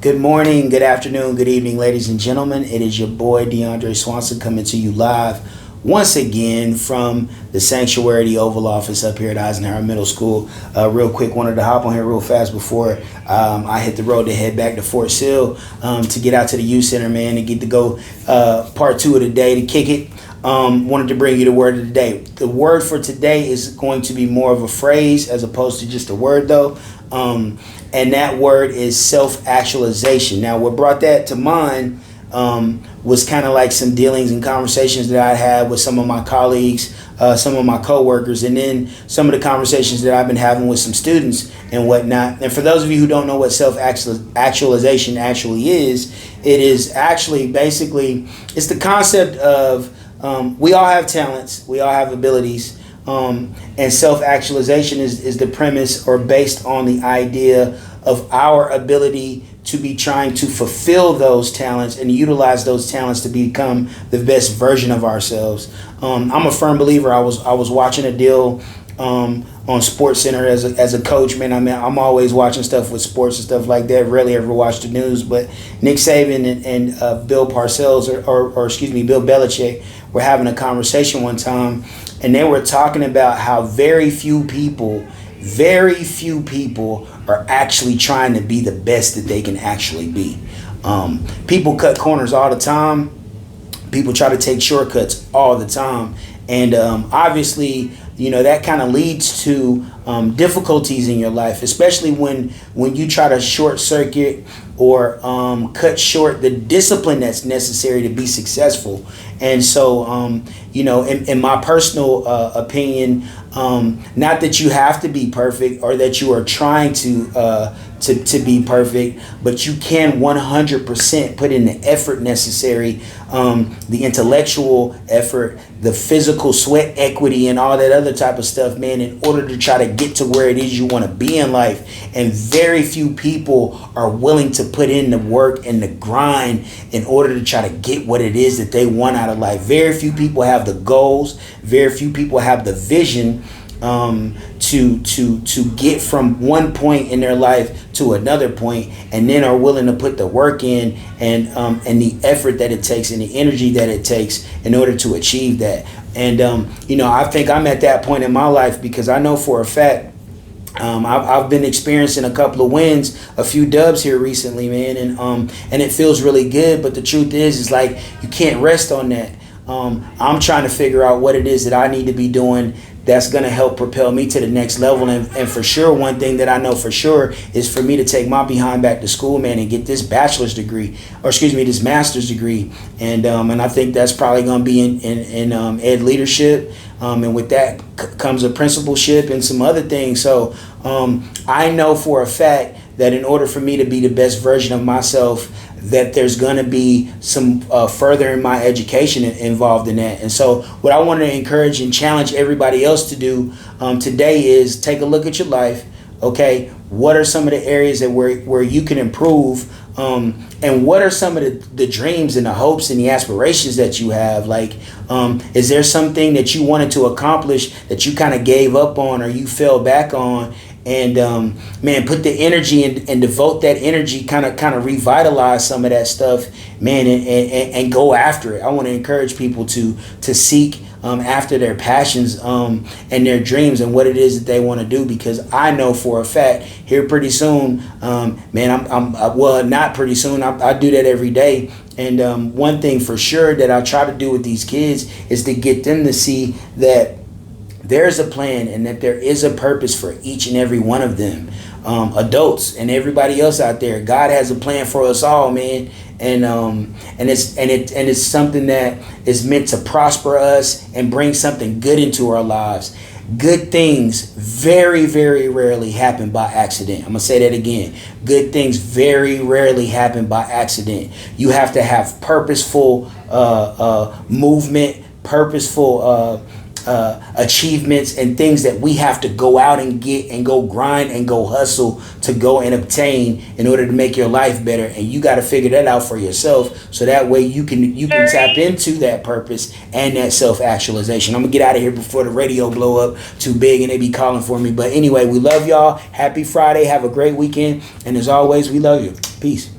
Good morning, good afternoon, good evening, ladies and gentlemen. It is your boy DeAndre Swanson coming to you live once again from the Sanctuary Oval Office up here at Eisenhower Middle School. Real quick, wanted to hop on here real fast before I hit the road to head back to Fort Sill to get out to the youth center, man, and get to go part two of the day to kick it. Wanted to bring you the word of the day. The word for today is going to be more of a phrase as opposed to just a word, though. And that word is self-actualization. Now, what brought that to mind was kind of like some dealings and conversations that I had with some of my colleagues, some of my coworkers, and then some of the conversations that I've been having with some students and whatnot. And for those of you who don't know what self-actualization actually is, it is actually basically, it's the concept of we all have talents, we all have abilities. And self-actualization is the premise or based on the idea of our ability to be trying to fulfill those talents and utilize those talents to become the best version of ourselves. I'm a firm believer. I was watching a deal on Sports Center as a coach, man. I mean, I'm always watching stuff with sports and stuff like that. Rarely ever watch the news, but Nick Saban and Bill Parcells or excuse me, Bill Belichick were having a conversation one time, and they were talking about how very few people are actually trying to be the best that they can actually be. People cut corners all the time. People try to take shortcuts all the time. And obviously, you know, that kind of leads to difficulties in your life, especially when you try to short circuit or cut short the discipline that's necessary to be successful. And so, you know, in my personal opinion, not that you have to be perfect or that you are trying to be perfect, but you can 100% put in the effort necessary, the intellectual effort, the physical sweat equity, and all that other type of stuff, man, in order to try to get to where it is you want to be in life. And very few people are willing to put in the work and the grind in order to try to get what it is that they want out of life. Very few people have the goals. Very few people have the vision to get from one point in their life to another point, and then are willing to put the work in and the effort that it takes and the energy that it takes in order to achieve that. And you know, I think I'm at that point in my life because I know for a fact I've been experiencing a couple of wins, a few dubs here recently, man, and it feels really good. But the truth is like you can't rest on that. I'm trying to figure out what it is that I need to be doing that's going to help propel me to the next level. And for sure, one thing that I know for sure is for me to take my behind back to school, man, and get this bachelor's degree, or excuse me, this master's degree. And I think that's probably going to be in ed leadership. And with that comes a principalship and some other things. So I know for a fact that in order for me to be the best version of myself, that there's going to be some further in my education involved in that. And so what I want to encourage and challenge everybody else to do today is take a look at your life. Okay, what are some of the areas that where you can improve? And what are some of the dreams and the hopes and the aspirations that you have? Like, is there something that you wanted to accomplish that you kind of gave up on or you fell back on? And man, put the energy and devote that energy, kind of revitalize some of that stuff, man, and go after it. I want to encourage people to seek after their passions and their dreams and what it is that they want to do, because I know for a fact here pretty soon, man, well, not pretty soon, I do that every day. And one thing for sure that I try to do with these kids is to get them to see that there's a plan and that there is a purpose for each and every one of them, adults and everybody else out there. God has a plan for us all, man, and it's something that is meant to prosper us and bring something good into our lives. Good things very, very rarely happen by accident. I'm gonna say that again. Good things very rarely happen by accident. You have to have purposeful movement, purposeful achievements and things that we have to go out and get and go grind and go hustle to go and obtain in order to make your life better. And you got to figure that out for yourself, so that way you can tap into that purpose and that self-actualization. I'm gonna get out of here before the radio blow up too big and they be calling for me. But anyway, we love y'all. Happy Friday. Have a great weekend. And as always, we love you. Peace.